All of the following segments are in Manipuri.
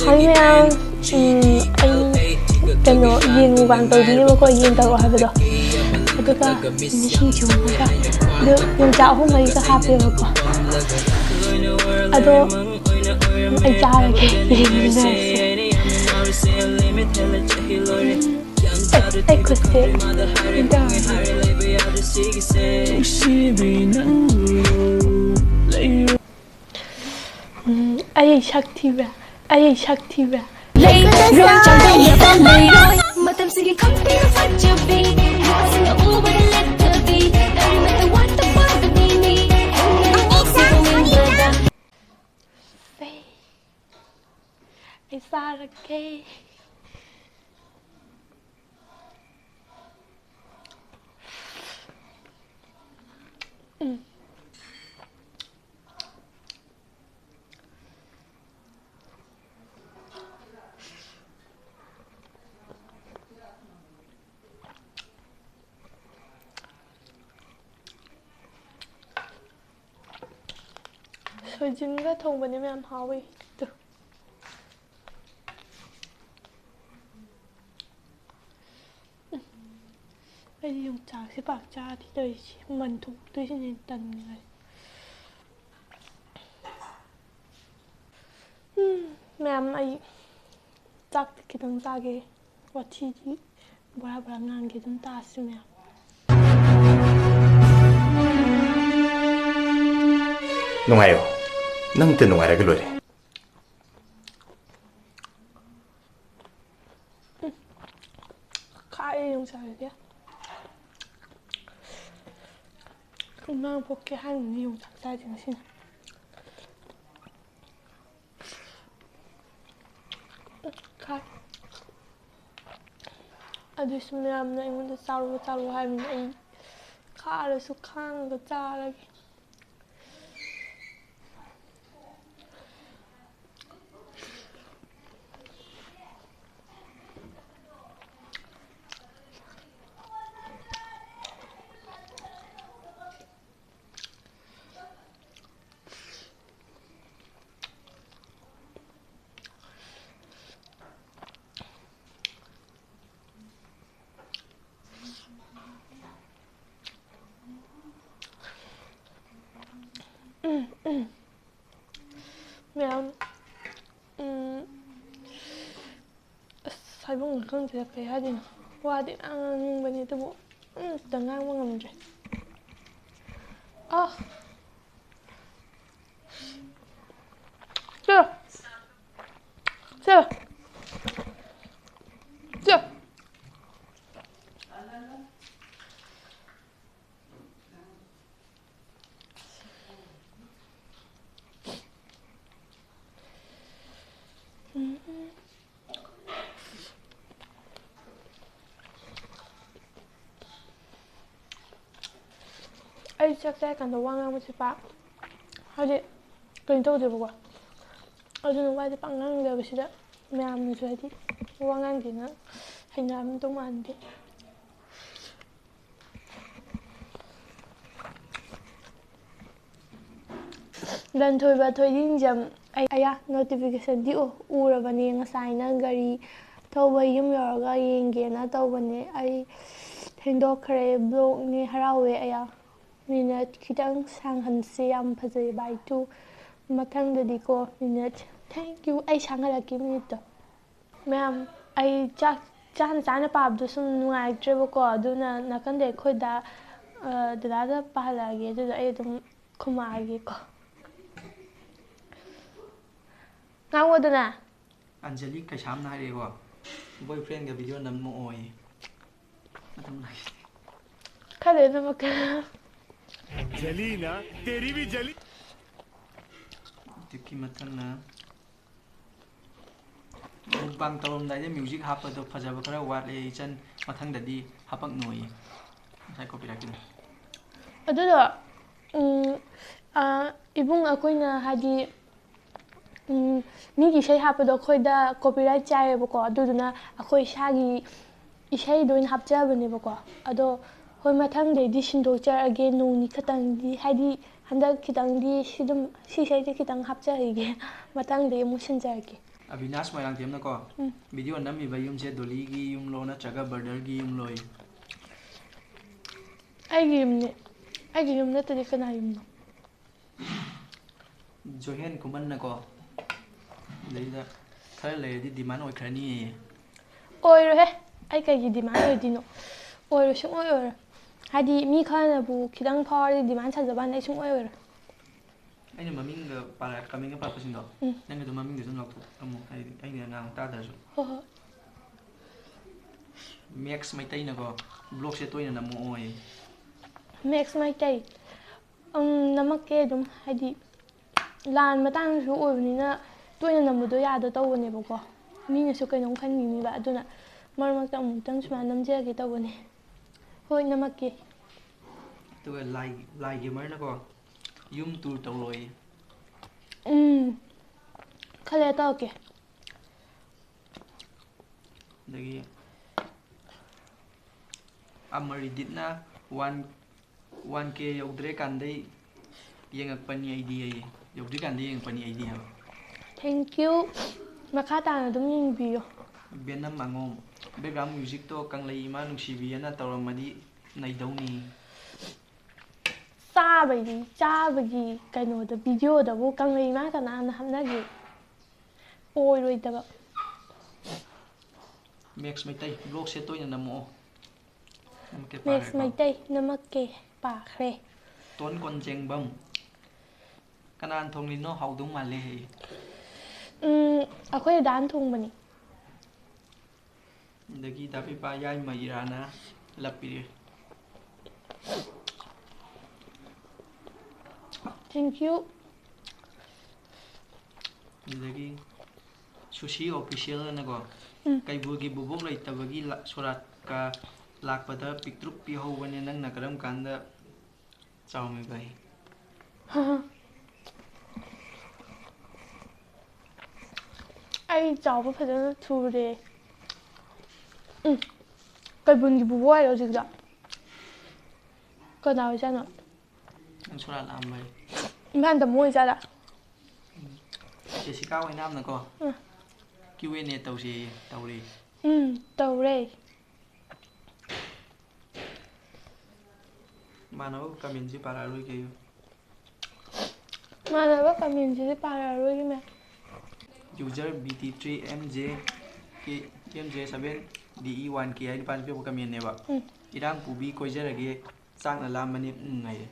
ꯍꯣꯏ ꯃꯌꯥꯝ ꯑꯩ ꯀꯩꯅꯣ ꯌꯦꯟ ꯇꯧꯗꯣꯏꯅꯦꯕꯀꯣ ꯌꯦꯟ ꯇꯧꯔꯛꯑꯣ ꯍꯥꯏꯕꯗꯣ ꯑꯗꯨꯒ ꯃꯤꯁꯤꯡ ꯆꯣꯡꯉꯒ ꯑꯗꯨ ꯌꯣꯡꯆꯥꯛ 3-4ꯒ ꯍꯥꯞꯄꯦꯕꯀꯣ ꯑꯗꯣ ꯑꯩ ꯆꯥꯔꯒꯦ ꯌꯦꯡꯃꯤꯟꯅꯔꯁꯦ ꯑꯩ ꯈꯨꯠꯁꯦ ꯑꯩ ꯁꯛ ꯊꯤꯕ꯭ꯔꯥ ꯑꯩ ꯁꯛ ꯊꯤꯕ꯭ꯔꯥ ꯂꯩꯔꯣꯏ ꯆꯥꯡꯗꯝꯅꯕ ꯂꯩꯔꯣꯏ ꯃꯇꯝꯁꯤꯒꯤ ꯈꯪꯕꯤꯕ ꯐꯖꯕꯤ ꯍꯦꯛꯁꯤꯡꯅ ꯎꯕꯗ ꯂꯦꯞꯇꯕꯤ ꯀꯔꯤꯃꯠꯇ ꯋꯥꯠꯇ ꯄꯥꯗꯕꯤꯅꯤ ꯍꯦꯛꯅꯤꯡꯕꯗ ꯑꯩ ꯆꯥꯔꯒꯦ ꯁꯣꯏꯖꯤꯟꯒ ꯊꯣꯡꯕꯅꯦ ꯃꯌꯥꯝ ꯍꯥꯎꯋꯤ ꯑꯩꯗꯤ ꯌꯣꯡꯆꯥꯛꯁꯦ ꯄꯥꯛ ꯆꯥꯗꯦ ꯇꯧꯔꯤꯁꯦ ꯃꯟꯊꯣꯛꯇꯣꯏꯁꯤꯅꯦ ꯇꯟꯈ꯭ꯔꯦ ꯃꯌꯥꯝ ꯑꯩ ꯆꯥꯛꯇꯤ ꯈꯤꯇꯪ ꯆꯥꯒꯦ ꯋꯥꯊꯤꯗꯤ ꯕꯣꯔꯥ ꯕꯣꯔꯥ ꯉꯥꯡꯒꯦ ꯑꯗꯨꯝ ꯇꯥꯁꯤ ꯃꯌꯥꯝ ꯅꯨꯡꯉꯥꯏꯌꯣ ꯅꯪꯇ ꯅꯨꯡꯉꯥꯏꯔꯒ ꯂꯣꯏꯔꯦ ꯈꯥꯏ ꯌꯣꯡꯆꯥꯛꯁꯦ ꯑꯉꯥꯡ ꯄꯣꯛꯀꯦ ꯍꯥꯏꯅꯤ ꯌꯣꯡꯆꯥꯛ ꯆꯥꯏꯁꯦ ꯉꯁꯤꯅ ꯈꯥꯏ ꯑꯗꯨꯁꯨ ꯃꯌꯥꯝꯅ ꯑꯩꯉꯣꯟꯗ ꯆꯥꯔꯨ ꯍꯥꯏꯕꯅꯤ ꯑꯩ ꯈꯥꯔꯁꯨ ꯈꯥꯡꯉꯒ ꯆꯥꯔꯒꯦ ꯃꯌꯥꯝ ꯍꯥꯏꯕꯝ ꯈꯪꯗꯦꯗ ꯀꯩ ꯍꯥꯏꯗꯣꯏꯅꯣ ꯋꯥꯗꯤ ꯃꯌꯥꯝ ꯉꯥꯡꯅꯤꯡꯕꯅꯤ ꯑꯗꯨꯕꯨ ꯑꯝꯇ ꯉꯥꯡꯕ ꯉꯝꯗ꯭ꯔꯦ ꯑꯩ ꯆꯥꯛ ꯆꯥꯔꯀꯥꯟꯗ ꯋꯥ ꯉꯥꯡꯕꯁꯦ ꯄꯥꯛ ꯍꯥꯏꯗꯤ ꯀꯩꯅꯣ ꯇꯧꯗꯦꯕꯀꯣ ꯑꯗꯨꯅ ꯋꯥꯁꯦ ꯄꯥꯛ ꯉꯥꯡꯗꯕꯁꯤꯗ ꯃꯌꯥꯝꯅꯁꯨ ꯍꯥꯏꯗꯤ ꯋꯥ ꯉꯥꯡꯗꯦꯅ ꯍꯩꯅꯔꯝꯗꯧ ꯃꯥꯟꯗꯦ ꯂꯟꯊꯣꯏꯕ ꯊꯣꯏꯗꯤꯡꯖꯝ ꯑꯌꯥ ꯅꯣꯇꯤꯐꯤꯀꯦꯁꯟꯗꯤ ꯎꯔꯕꯅꯦ ꯉꯁꯥꯏꯅ ꯒꯥꯔꯤ ꯊꯧꯕ ꯌꯨꯝ ꯌꯧꯔꯒ ꯌꯦꯡꯒꯦꯅ ꯇꯧꯕꯅꯦ ꯑꯩ ꯊꯦꯡꯗꯣꯛꯈ꯭ꯔꯦ ꯕ꯭ꯂꯣꯛꯅꯦ ꯍꯔꯥꯎꯋꯦ ꯑꯌꯥ ꯃꯤꯅꯠ ꯈꯤꯇꯪ ꯁꯥꯡꯍꯟꯁꯦ ꯌꯥꯝ ꯐꯖꯩ ꯕꯥꯏ ꯇꯨ ꯃꯊꯪꯗꯗꯤꯀꯣ ꯃꯤꯅꯠ ꯊꯦꯡꯀ꯭ꯌꯨ ꯑꯩ ꯁꯥꯡꯍꯜꯂꯛꯀꯦ ꯃꯤꯅꯤꯠꯇꯣ ꯃꯌꯥꯝ ꯑꯩ ꯆꯥꯅ ꯄꯥꯕꯗꯣ ꯁꯨꯝ ꯅꯨꯡꯉꯥꯏꯇ꯭ꯔꯦꯕꯀꯣ ꯑꯗꯨꯅ ꯅꯥꯀꯟꯗ ꯑꯩꯈꯣꯏꯗ ꯗꯗꯥꯗ ꯄꯥꯍꯜꯂꯛꯑꯒꯦ ꯑꯗꯨꯗ ꯑꯩ ꯑꯗꯨꯝ ꯈꯨꯝꯃꯛꯑꯒꯦꯀꯣ ꯉꯥꯡꯉꯣꯗꯅ ꯑꯟꯖꯂꯤ ꯀꯩꯁꯥꯝꯅ ꯍꯥꯏꯔꯛꯑꯦꯀꯣ ꯕꯣꯏ ꯐ꯭ꯔꯦꯟꯒ ꯚꯤꯗꯤꯑꯣ ꯅꯝꯃꯛꯑꯣꯌꯦ ꯃꯇꯝ ꯂꯩ खरे तो जली ना तेरी भी जली ꯑꯗꯨꯒꯤ ꯃꯊꯪꯅ ꯃꯨꯛꯕꯥꯡ ꯇꯧꯔꯝꯗꯥꯏꯗ ꯃ꯭ꯌꯨꯖꯤꯛ ꯍꯥꯞꯄꯗꯣ ꯐꯖꯕ ꯈꯔ ꯋꯥꯠꯂꯦ ꯏꯆꯟ ꯃꯊꯪꯗꯗꯤ ꯍꯥꯄꯛꯅꯣꯌꯦ ꯉꯁꯥꯏ ꯀꯣꯄꯤꯔꯥꯏꯠꯀꯤꯗꯣ ꯑꯗꯨꯗꯣ ꯏꯕꯨꯡ ꯑꯩꯈꯣꯏꯅ ꯍꯥꯏꯗꯤ ꯃꯤꯒꯤ ꯏꯁꯩ ꯍꯥꯞꯄꯗꯣ ꯑꯩꯈꯣꯏꯗ ꯀꯣꯄꯤꯔꯥꯏꯠ ꯆꯥꯏꯌꯦꯕꯀꯣ ꯑꯗꯨꯗꯨꯅ ꯑꯩꯈꯣꯏ ꯏꯁꯥꯒꯤ ꯏꯁꯩꯗꯣ ꯑꯣꯏꯅ ꯍꯥꯞꯆꯕꯅꯦꯕꯀꯣ ꯑꯗꯣ ꯍꯣꯏ ꯃꯊꯪꯗꯩꯗꯤ ꯁꯤꯟꯗꯣꯛꯆꯔꯛꯑꯒꯦ ꯅꯣꯡꯅꯤ ꯈꯛꯇꯪꯗꯤ ꯍꯥꯏꯗꯤ ꯍꯟꯗꯛ ꯈꯤꯇꯪꯗꯤ ꯁꯤ ꯏꯁꯩꯁꯦ ꯈꯤꯇꯪ ꯍꯥꯞꯆꯈꯤꯒꯦ ꯃꯊꯪꯗꯩ ꯑꯃꯨꯛ ꯁꯤꯟꯖꯔꯒꯦ ꯑꯕꯤꯅꯥꯁ ꯃꯣꯏꯔꯥꯡꯊꯦꯝꯅꯀꯣ ꯚꯤꯗꯤꯑꯣ ꯅꯝꯃꯤꯕ ꯌꯨꯝꯁꯦ ꯗꯣꯂꯤꯒꯤ ꯌꯨꯝꯂꯣ ꯅꯠꯇ꯭ꯔꯒ ꯕꯔꯗꯔꯒꯤ ꯌꯨꯝꯂꯣ ꯑꯩꯒꯤ ꯌꯨꯝꯅꯦ ꯑꯩꯒꯤ ꯌꯨꯝ ꯅꯠꯇꯗꯤ ꯀꯅꯥ ꯌꯨꯝꯅꯣ ꯖꯣꯍꯦꯟ ꯈꯨꯃꯟꯅꯀꯣ ꯑꯗꯩꯗ ꯈꯔ ꯂꯩꯔꯗꯤ ꯗꯤꯃꯥꯟ ꯑꯣꯏꯈ꯭ꯔꯅꯤꯌꯦ ꯑꯣꯏꯔꯣꯏꯍꯦ ꯑꯩ ꯀꯩꯒꯤ ꯗꯤꯃꯥꯟ ꯑꯣꯏꯗꯣꯏꯅꯣ ꯑꯣꯏꯔꯣꯏ ꯁꯨꯡꯑꯣꯏ ꯑꯣꯏꯔꯣꯏ ꯍꯥꯏꯗꯤ ꯃꯤ ꯈꯔꯅꯕꯨ ꯈꯤꯇꯪ ꯐꯥꯎꯔꯗꯤ ꯗꯤꯃꯥꯟ ꯁꯥꯖꯕ ꯋꯥꯅꯤ ꯑꯩ ꯁꯨꯡꯑꯣꯏ ꯑꯣꯏꯔꯣꯏ ꯑꯩꯅ ꯃꯃꯤꯡꯒ ꯀꯃꯤꯡꯒ ꯄꯥꯔꯛꯄꯁꯤꯡꯗꯣ ꯅꯪꯒꯤꯗꯣ ꯃꯃꯤꯡꯗꯣ ꯁꯨꯝ ꯂꯧꯊꯣꯛꯑꯝꯃꯣ ꯍꯥꯏꯗꯤ ꯑꯩꯅ ꯉꯥꯡ ꯇꯥꯗ꯭ꯔꯁꯨ ꯍꯣꯏ ꯍꯣꯏ ꯃꯦꯛꯁ ꯃꯩꯇꯩꯅꯀꯣ ꯕ꯭ꯂꯣꯛꯁꯦ ꯇꯣꯏꯅ ꯅꯝꯃꯛꯑꯣꯌꯦ ꯃꯦꯛꯁ ꯃꯩꯇꯩ ꯅꯝꯃꯛꯀꯦ ꯑꯗꯨꯝ ꯍꯥꯏꯗꯤ ꯂꯥꯟ ꯃꯇꯥꯡꯁꯨ ꯑꯣꯏꯕꯅꯤꯅ ꯇꯣꯏꯅ ꯅꯝꯕꯗꯣ ꯌꯥꯗ ꯇꯧꯕꯅꯦꯕꯀꯣ ꯃꯤꯅꯁꯨ ꯀꯩꯅꯣꯝ ꯈꯟꯈꯤꯅꯤꯕ ꯑꯗꯨꯅ ꯃꯔꯛ ꯃꯔꯛꯇ ꯑꯃꯨꯛꯇꯪ ꯁꯨꯃꯥꯏꯅ ꯅꯝꯖꯔꯒꯦ ꯇꯧꯕꯅꯦ ꯍꯣꯏ ꯅꯝꯃꯛꯀꯦ ꯑꯗꯨꯒ ꯂꯥꯏꯒꯤ ꯃꯔꯅꯀꯣ ꯌꯨꯝ ꯇꯨꯔ ꯇꯧꯔꯣꯏꯌꯦ ꯈꯔ ꯂꯩꯔ ꯇꯧꯔꯛꯀꯦ ꯑꯗꯒꯤ ꯑꯃꯔꯤꯗꯤꯠꯅ 1K ꯌꯧꯗ꯭ꯔꯦ ꯀꯥꯟꯗꯩ ꯌꯦꯡꯉꯛꯄꯅꯤ ꯑꯩꯗꯤ ꯌꯧꯗ꯭ꯔꯤꯀꯥꯟꯗ ꯌꯦꯡꯉꯛꯄꯅꯤ ꯑꯩꯗꯤ ꯍꯥꯏꯕ ꯊꯦꯡꯀ꯭ꯌꯨ ꯃꯈꯥ ꯇꯥꯅ ꯑꯗꯨꯝ ꯌꯦꯡꯕꯤꯌꯨ ꯕꯦꯅꯝ ꯑꯉꯣꯝ ꯕꯦꯛꯒ꯭ꯔꯥꯎꯟ ꯃ꯭ꯌꯨꯖꯤꯛꯇꯣ ꯀꯪꯂꯩ ꯏꯃꯥ ꯅꯨꯡꯁꯤꯕꯤꯑꯅ ꯇꯧꯔꯝꯃꯗꯤ ꯅꯩꯗꯧꯅꯤ ꯆꯥꯕꯒꯤ ꯀꯩꯅꯣꯗ ꯚꯤꯗꯤꯑꯣꯗꯕꯨ ꯀꯪꯂꯩ ꯏꯃꯥ ꯀꯅꯥꯅ ꯍꯥꯞꯅꯒꯦ ꯑꯣꯏꯔꯣꯏꯗꯕ ꯃꯦꯛꯁ ꯃꯩꯇꯩ ꯕ꯭ꯂꯣꯛꯁꯦ ꯇꯣꯏꯅ ꯅꯝꯃꯛꯑꯣ ꯅꯝꯃꯛꯀꯦ ꯃꯦꯛꯁ ꯄꯥꯈ꯭ꯔꯦꯀꯣ ꯃꯩꯇꯩ ꯅꯝꯃꯛꯀꯦ ꯄꯥꯈ꯭ꯔꯦ ꯇꯣꯟ ꯀꯣꯟꯖꯦꯡꯕꯝ ꯀꯅꯥꯅ ꯊꯣꯡꯂꯤꯅꯣ ꯍꯥꯎꯗꯧ ꯃꯥꯜꯂꯦ ꯍꯌꯦ ꯑꯩꯈꯣꯏ ꯗꯗꯥꯅ ꯊꯣꯡꯕꯅꯤ ꯑꯗꯒꯤ ꯗꯥꯄꯤꯄꯥ ꯌꯥꯏꯃ ꯏꯔꯥꯅ ꯂꯞꯄꯤꯔꯦ ꯊꯦꯡꯀ꯭ꯌꯨ ꯑꯗꯨꯗꯒꯤ ꯁꯨꯁꯤ ꯑꯣꯐꯤꯁꯤꯌꯦꯜꯅꯀꯣ ꯀꯩꯕꯨꯜꯒꯤ ꯕꯨꯕꯣꯛ ꯂꯩꯇꯕꯒꯤ ꯁꯣꯔꯥꯠꯀ ꯂꯥꯛꯄꯗ ꯄꯤꯛꯇ꯭ꯔꯨꯛ ꯄꯤꯍꯧꯕꯅꯦ ꯅꯪꯅ ꯀꯔꯝ ꯀꯥꯟꯗ ꯆꯥꯎꯃꯤꯕ ꯑꯩ ꯆꯥꯎꯕ ꯐꯖꯅ ꯊꯨꯔꯦ ꯀꯩꯕꯨꯜꯒꯤ ꯕꯨꯕꯣꯛ ꯍꯥꯏꯔꯣ ꯍꯧꯖꯤꯛꯗꯣ ꯀꯅꯥ ꯑꯣꯏꯖꯥꯠꯅꯣ ꯅꯪ ꯁꯣꯔꯥꯠ ꯂꯥꯛꯑꯝꯕꯩ ꯏꯝꯐꯥꯜ ꯇꯥꯃꯣ ꯑꯣꯏꯖꯥꯠꯂꯥ ꯖꯦꯁꯤꯀꯥ ꯑꯣꯏꯅꯥꯝꯅꯀꯣ Q&A ꯇꯧꯁꯦꯌꯦ ꯇꯧꯔꯤ ꯇꯧꯔꯦ ꯏꯃꯥꯟꯅꯕ ꯀꯃꯦꯟꯁꯤ ꯄꯥꯔꯛꯑꯔꯣꯏꯒꯦꯌꯨ ꯏꯃꯥꯟꯅꯕ ꯀꯃꯦꯟꯁꯤꯗꯤ ꯄꯥꯔꯛꯑꯔꯣꯏꯒꯦ ꯃꯦꯝ ꯌꯨꯖꯔ BT3MJ7DE1K ꯍꯥꯏ ꯅꯨꯄꯥꯁꯤ ꯄꯤꯔꯛꯄ ꯀꯃꯦꯟꯅꯦꯕ ꯏꯔꯥꯡ ꯄꯨꯕꯤ ꯀꯣꯏꯖꯔꯒꯦ ꯆꯥꯛꯅ ꯂꯥꯝꯕꯅꯤ ꯍꯥꯏꯌꯦ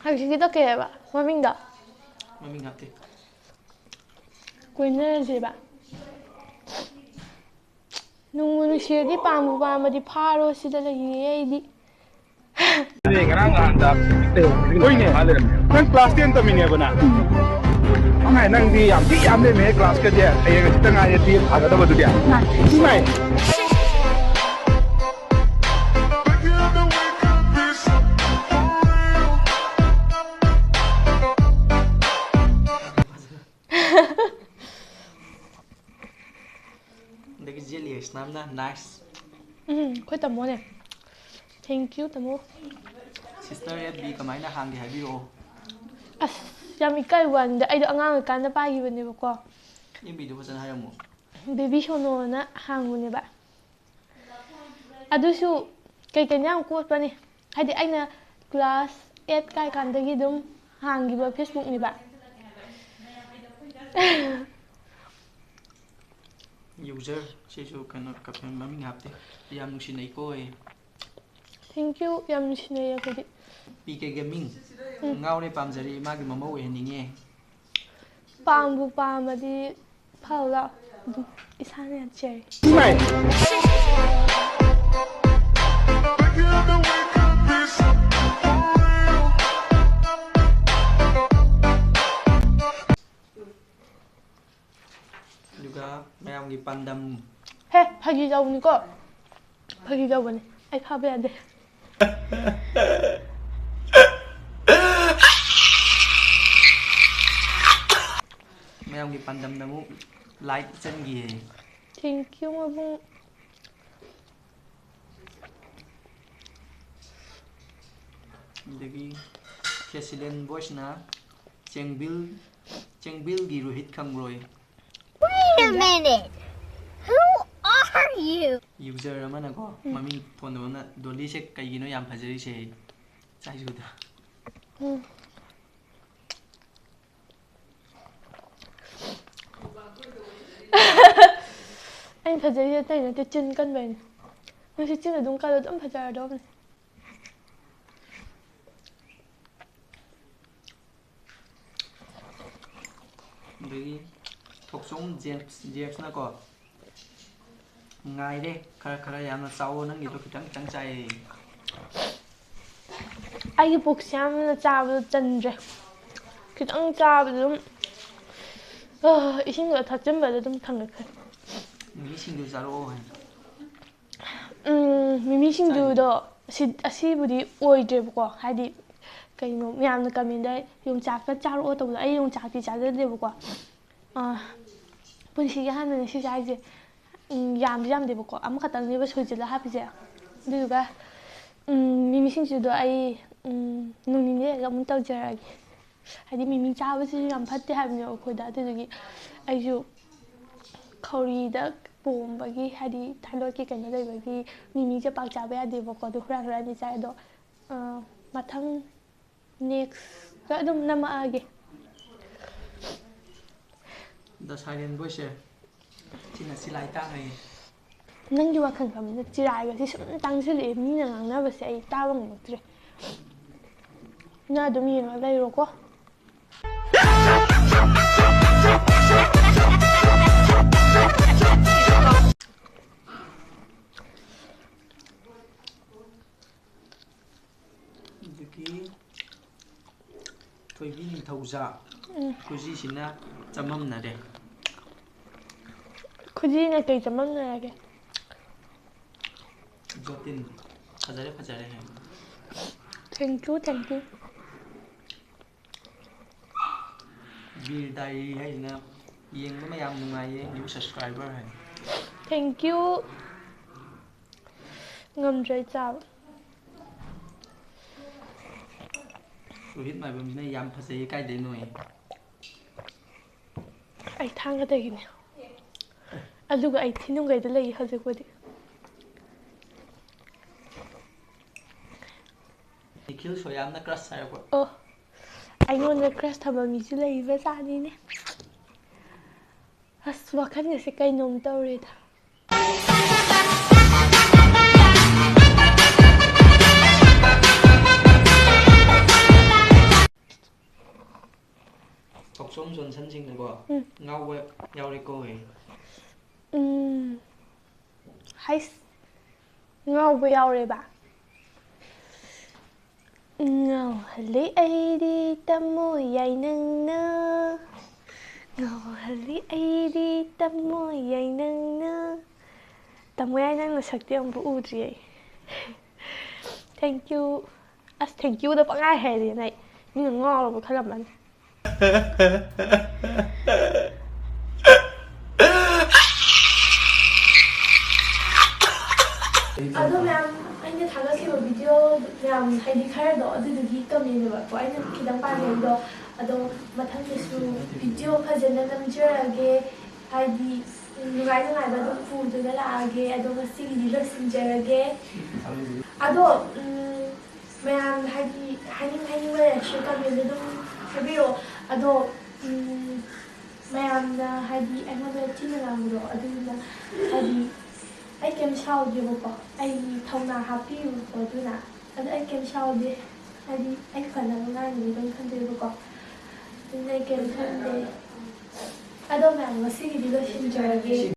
ꯍꯧꯖꯤꯛꯀꯤꯗꯣ ꯀꯩ ꯍꯥꯏꯕ ꯃꯃꯤꯡꯗꯣ ꯃꯃꯤꯡ ꯍꯥꯞꯇꯦ ꯀꯣꯏꯅꯔꯁꯦꯕ ꯅꯨꯡꯕꯨ ꯅꯨꯡꯁꯤꯔꯗꯤ ꯄꯥꯝꯕꯨ ꯄꯥꯝꯃꯗꯤ ꯐꯥꯔꯣ ꯁꯤꯗ ꯂꯩꯌꯦ ꯑꯩꯗꯤ ꯉꯔꯥꯡ ꯅꯍꯥꯟꯗ ꯍꯣꯏꯅꯦ ꯅꯪ ꯀ꯭ꯂꯥꯁ 10 ꯇꯝꯃꯤꯅꯦꯕ ꯅꯪꯗꯤ ꯌꯥꯝ ꯊꯤ ꯌꯥꯝ ꯂꯩꯃꯦ ꯀ꯭ꯂꯥꯁꯀꯗꯤ ꯍꯌꯦꯡ ꯈꯤꯇ ꯉꯥꯏꯔꯦ ꯇꯨꯌꯦꯜꯞ ꯊꯥꯒꯗꯕꯗꯨꯗꯤ ꯏꯃꯥꯏ ꯑꯗꯒꯤ ꯖꯦꯂꯤ ꯏꯁꯅꯥꯝꯅ ꯅꯥꯏꯁ ꯑꯩꯈꯣꯏ ꯇꯥꯃꯣꯅꯦ ꯊꯦꯡꯀ꯭ꯌꯨ ꯇꯥꯃꯣ ꯁꯤꯁꯇꯔ FB ꯀꯃꯥꯏꯅ ꯍꯥꯡꯒꯦ ꯍꯥꯏꯕꯤꯔꯛꯑꯣ ꯑꯁ ꯌꯥꯝ ꯏꯀꯥꯏꯕ ꯋꯥꯅꯤꯗ ꯑꯩꯗꯣ ꯑꯉꯥꯡ ꯑꯣꯏꯔꯤꯀꯥꯟꯗ ꯄꯥꯏꯈꯤꯕꯅꯦꯕꯀꯣ FBꯗꯣ ꯐꯖꯅ ꯍꯥꯏꯔꯝꯃꯣ ꯕꯦꯕꯤ ꯁꯣꯅꯣꯅ ꯍꯥꯡꯕꯅꯦꯕ ꯑꯗꯨꯁꯨ ꯀꯩꯀꯩꯅꯣ ꯌꯥꯝ ꯀꯣꯠꯄꯅꯦ ꯍꯥꯏꯗꯤ ꯑꯩꯅ ꯀ꯭ꯂꯥꯁ 8 ꯀꯥꯏꯀꯥꯟꯗꯒꯤ ꯑꯗꯨꯝ ꯍꯥꯡꯈꯤꯕ ꯐꯦꯁꯕꯨꯛꯅꯦꯕ ꯌꯨꯖꯔ ꯁꯤꯁꯨ ꯀꯩꯅꯣ ꯃꯃꯤꯡ ꯍꯥꯞꯇꯦ ꯌꯥꯝ ꯅꯨꯡꯁꯤꯅꯩꯀꯣ ꯊꯦꯡꯀ꯭ꯌꯨ ꯌꯥꯝ ꯅꯨꯡꯁꯤꯅꯩꯌꯦ ꯑꯩꯈꯣꯏꯗꯤ PK Gaming ꯉꯥꯎꯔꯦ ꯄꯥꯝꯖꯔꯦ ꯃꯥꯒꯤ ꯃꯃꯧ ꯑꯣꯏꯍꯟꯅꯤꯡꯉꯦ ꯄꯥꯝꯕꯨ ꯄꯥꯝꯃꯗꯤ ꯐꯥꯎ ꯂꯥꯎ ꯑꯗꯨꯝ ꯏꯁꯥꯅ ꯌꯥꯖꯔꯦ ꯏꯃꯥꯏ ꯑꯗꯨꯒ ꯃꯌꯥꯝꯒꯤ ꯄꯥꯟꯗꯝ ꯍꯦ ꯐꯥꯒꯤ ꯇꯧꯕꯅꯤꯀꯣ ꯐꯥꯒꯤ ꯇꯧꯕꯅꯤ ꯑꯩ ꯐꯥꯕ ꯌꯥꯗꯦ ꯃꯌꯥꯝꯒꯤ ꯄꯥꯟꯗꯝꯗ ꯑꯃꯨꯛ ꯂꯥꯏꯛ ꯆꯟꯈꯤꯌꯦ ꯊꯦꯡꯀ꯭ꯌꯨ ꯃꯕꯨꯡ ꯑꯗꯒꯤ ꯁꯦꯁꯤꯂꯤꯟ ꯚꯣꯏꯁꯅ ꯆꯦꯡꯕꯤꯜꯒꯤ ꯔꯣꯍꯤꯠ ꯈꯪꯕ꯭ꯔꯣꯏ? Wait a minute. Who are you? User ꯑꯃꯅꯀꯣ ꯃꯃꯤꯡ ꯊꯣꯟꯗꯕꯅ ꯗꯣꯂꯤꯁꯦ ꯀꯩꯒꯤꯅꯣ ꯌꯥꯝ ꯐꯖꯔꯤꯁꯦ ꯆꯥꯏꯖꯨꯗ. ꯑꯩꯅ ꯐꯖꯩꯁꯦ ꯑꯇꯩ ꯅꯠꯇꯦ ꯆꯤꯟ ꯀꯟꯕꯩꯅꯦ. ꯅꯪꯁꯤ ꯆꯤꯟ ꯑꯗꯨꯝ ꯀꯜꯂ ꯑꯗꯨꯝ ꯐꯖꯔꯗꯧꯕꯅꯦ. ꯑꯗꯒꯤ ꯊꯣꯛꯆꯣꯝ ꯖꯦꯝꯁꯅꯀꯣ ꯉꯥꯏꯔꯦ ꯈꯔ ꯌꯥꯝꯅ ꯆꯥꯎꯋꯣ ꯅꯪꯒꯤꯗꯣ ꯈꯤꯇꯪ ꯆꯥꯏꯌꯦ. ꯑꯩꯒꯤ ꯄꯨꯛꯁꯦ ꯌꯥꯝꯅ ꯆꯥꯕꯗꯣ ꯆꯟꯗ꯭ꯔꯦ. ꯈꯤꯇꯪ ꯆꯥꯕꯗ ꯑꯗꯨꯝ ꯏꯁꯤꯡꯗꯣ ꯊꯛꯆꯤꯟꯕꯗ ꯑꯗꯨꯝ ꯊꯪꯒꯠꯈ꯭ꯔꯦ. ꯃꯤꯃꯤ ꯁꯤꯡꯖꯨ ꯆꯥꯔꯛꯑꯣ ꯍꯥꯏ. ꯃꯤꯃꯤ ꯁꯤꯡꯖꯨꯗꯣ ꯑꯁꯤꯕꯨꯗꯤ ꯑꯣꯏꯗ꯭ꯔꯦꯕꯀꯣ. ꯍꯥꯏꯗꯤ ꯀꯩꯅꯣ ꯃꯌꯥꯝꯅ ꯀꯃꯦꯟꯗ ꯌꯣꯡꯆꯥꯛꯀ ꯆꯥꯔꯛꯑꯣ ꯇꯧꯕꯗꯣ ꯑꯩ ꯌꯣꯡꯆꯥꯛꯇꯤ ꯆꯥꯖꯗꯦꯕꯀꯣ. ꯄꯨꯟꯁꯤꯒꯤ ꯑꯍꯥꯟꯕꯅꯦ ꯁꯤ ꯆꯥꯏꯁꯦ. ꯌꯥꯝꯗꯦꯕꯀꯣ ꯑꯃꯈꯛꯇꯪꯅꯦꯕ ꯁꯣꯏꯖꯤꯜꯂ ꯍꯥꯞꯄꯤꯁꯦ. ꯑꯗꯨꯗꯨꯒ ꯃꯤꯃꯤ ꯁꯤꯡꯖꯨꯗꯣ ꯑꯩ ꯅꯣꯡ ꯅꯤꯅꯤ ꯂꯩꯔꯒ ꯑꯃꯨꯛ ꯇꯧꯖꯔꯛꯑꯒꯦ. ꯍꯥꯏꯗꯤ ꯃꯤꯃꯤ ꯆꯥꯕꯁꯤꯁꯨ ꯌꯥꯝ ꯐꯠꯇꯦ ꯍꯥꯏꯕꯅꯦꯕ ꯑꯩꯈꯣꯏꯗ. ꯑꯗꯨꯗꯨꯒꯤ ꯑꯩꯁꯨ ꯈꯧꯔꯤꯗ ꯄꯣꯝꯕꯒꯤ ꯍꯥꯏꯗꯤ ꯊꯥꯏꯔꯣꯏꯗꯀꯤ ꯀꯩꯅꯣ ꯂꯩꯕꯒꯤ ꯃꯤꯃꯤꯁꯦ ꯄꯥꯛ ꯆꯥꯕ ꯌꯥꯗꯦꯕꯀꯣ. ꯑꯗꯨ ꯍꯨꯔꯥꯟ ꯆꯥꯏ. ꯑꯗꯣ ꯃꯊꯪ ꯅꯦꯛꯁꯇ ꯑꯗꯨꯝ ꯅꯝꯃꯛꯑꯒꯦ. ꯗ ꯁꯥꯏꯂꯦꯟ ꯚꯣꯏꯁꯁꯦ ꯁꯤꯅ ꯆꯤꯂꯥꯏ ꯇꯥꯡꯉꯩ. ꯅꯪꯒꯤ ꯋꯥꯈꯜ ꯈꯟꯕꯗ ꯆꯤꯔꯥꯏꯒꯁꯦ ꯁꯨꯝ ꯇꯥꯡꯁꯤꯜꯂꯛꯑꯦ. ꯃꯤꯅ ꯉꯥꯡꯅꯕꯁꯦ ꯑꯩ ꯇꯥꯕ ꯉꯝꯃꯛꯇ꯭ꯔꯦ. ꯅꯪ ꯑꯗꯨꯝ ꯌꯦꯡꯉꯒ ꯂꯩꯔꯣꯀꯣ. ꯑꯗꯒꯤ ꯊꯣꯏꯕꯤ ꯅꯤꯡꯊꯧꯖꯥ ꯈꯨꯖꯤꯁꯤꯅ ꯆꯃꯝꯅꯔꯦ. ꯈꯨꯖꯤꯅ ꯀꯩ ꯆꯃꯝꯅꯔꯒꯦ? ꯖꯣꯇꯤꯟ ꯐꯖꯔꯦ ꯍꯦ. ꯊꯦꯡꯀ꯭ꯌꯨ. ꯕꯤꯔ ꯗꯥꯏꯔꯤ ꯍꯥꯏꯁꯤꯅ ꯌꯦꯡꯕ ꯃꯌꯥꯝ ꯅꯨꯡꯉꯥꯏꯌꯦ ꯅ꯭ꯌꯨ ꯁꯕꯁꯀ꯭ꯔꯥꯏꯕꯔ ꯍꯥꯏ. ꯊꯦꯡꯀ꯭ꯌꯨ. ꯉꯝꯗ꯭ꯔꯦ ꯆꯥꯕ. ꯔꯣꯍꯤꯠ ꯃꯥꯏꯕꯝꯁꯤꯅ ꯌꯥꯝ ꯐꯖꯩꯌꯦ ꯀꯥꯏꯗꯩꯅꯣ? ꯑꯩ ꯊꯥꯡꯒꯗꯒꯤꯅꯦ. ꯑꯗꯨꯒ ꯑꯩ ꯊꯤꯅꯨꯡꯒꯩꯗ ꯂꯩ ꯍꯧꯖꯤꯛꯄꯨꯗꯤ. ꯅꯤꯈꯤꯜ ꯁꯣꯌꯥꯝꯅ ꯀ꯭ꯔꯁ ꯍꯥꯏꯔꯛꯄ. ꯑꯩꯉꯣꯟꯗ ꯀ꯭ꯔꯁ ꯊꯝꯕ ꯃꯤꯁꯨ ꯂꯩꯕ ꯖꯥꯠꯅꯤꯅꯦ. ꯑꯁ ꯋꯥꯈꯜꯒꯁꯦ ꯀꯩꯅꯣꯝ ꯇꯧꯔꯦꯗ. ꯊꯣꯛꯆꯣꯝ ꯖꯣꯟꯁꯟꯁꯤꯡꯅꯀꯣ ꯉꯥꯎꯕ ꯌꯥꯎꯔꯦꯀꯣ. ꯍꯩꯁ ꯉꯥꯎꯕ ꯌꯥꯎꯔꯦꯕ. ꯉꯥꯎꯍꯜꯂꯤ ꯑꯩꯗꯤ ꯊꯝꯃꯣꯏ ꯅꯪꯅ. ꯉꯥꯎꯍꯜꯂꯤ ꯑꯩꯗꯤ ꯊꯝꯃꯣꯏ ꯅꯪꯅ. ꯊꯝꯃꯣꯏ ꯅꯪꯅ ꯁꯛꯇꯤ ꯑꯃꯨꯛ ꯎꯗ꯭ꯔꯤ ꯑꯩ. ꯊꯦꯡꯀ꯭ꯌꯨ. ꯑꯁ ꯊꯦꯡꯀ꯭ꯌꯨꯗ ꯄꯪꯍꯥꯏ ꯍꯥꯏꯔꯦꯅ ꯑꯩ. ꯃꯤꯅ ꯉꯥꯎꯔꯕ ꯈꯜꯂꯝꯃꯅꯤ. ꯑꯗꯣ ꯃꯌꯥꯝ ꯑꯩꯅ ꯊꯥꯒꯠꯈꯤꯕ ꯚꯤꯗꯤꯑꯣ ꯃꯌꯥꯝ ꯍꯥꯏꯗꯤ ꯈꯔꯗꯣ ꯑꯗꯨꯗꯨꯒꯤ ꯀꯃꯦꯟꯅꯦꯕꯀꯣ ꯑꯩꯅ ꯈꯤꯇꯪ ꯄꯥꯝꯃꯦꯕꯗꯣ. ꯑꯗꯣ ꯃꯊꯪꯗꯁꯨ ꯚꯤꯗꯤꯑꯣ ꯐꯖꯅ ꯅꯝꯖꯔꯒꯦ. ꯍꯥꯏꯗꯤ ꯅꯨꯡꯉꯥꯏꯕ ꯑꯗꯨꯝ ꯄꯨꯗꯨꯅ ꯂꯥꯛꯑꯒꯦ. ꯑꯗꯣ ꯉꯁꯤꯒꯤꯗꯤ ꯂꯣꯏꯁꯤꯟꯖꯔꯒꯦ. ꯑꯗꯣ ꯃꯌꯥꯝ ꯍꯥꯏꯗꯤ ꯍꯥꯏꯅꯤꯡꯕ ꯂꯩꯔꯁꯨ ꯀꯃꯦꯟꯗ ꯑꯗꯨꯝ ꯍꯥꯏꯕꯤꯔꯛꯑꯣ. ꯑꯗꯣ ꯃꯌꯥꯝꯅ ꯍꯥꯏꯗꯤ ꯑꯩꯉꯣꯟꯗ ꯊꯤꯅ ꯉꯥꯡꯕꯗꯣ ꯑꯗꯨꯅ ꯍꯥꯏꯗꯤ ꯑꯩ ꯀꯩꯝ ꯁꯥꯎꯗꯦꯕꯀꯣ. ꯑꯩꯒꯤ ꯊꯧꯅꯥ ꯍꯥꯞꯄꯤꯌꯨꯀꯣ ꯑꯗꯨꯅ. ꯑꯗꯣ ꯑꯩ ꯀꯩꯝ ꯁꯥꯎꯗꯦ. ꯍꯥꯏꯗꯤ ꯑꯩ ꯐꯅꯕ ꯉꯥꯡꯉꯤꯅꯤ ꯑꯗꯨꯝ ꯈꯟꯗꯣꯏꯕꯀꯣ. ꯑꯗꯨꯅ ꯑꯩ ꯀꯩꯝ ꯈꯟꯗꯦ. ꯑꯗꯣ ꯃꯌꯥꯝ ꯉꯁꯤꯒꯤꯗꯤ ꯂꯣꯏꯁꯤꯟꯖꯔꯒꯦ.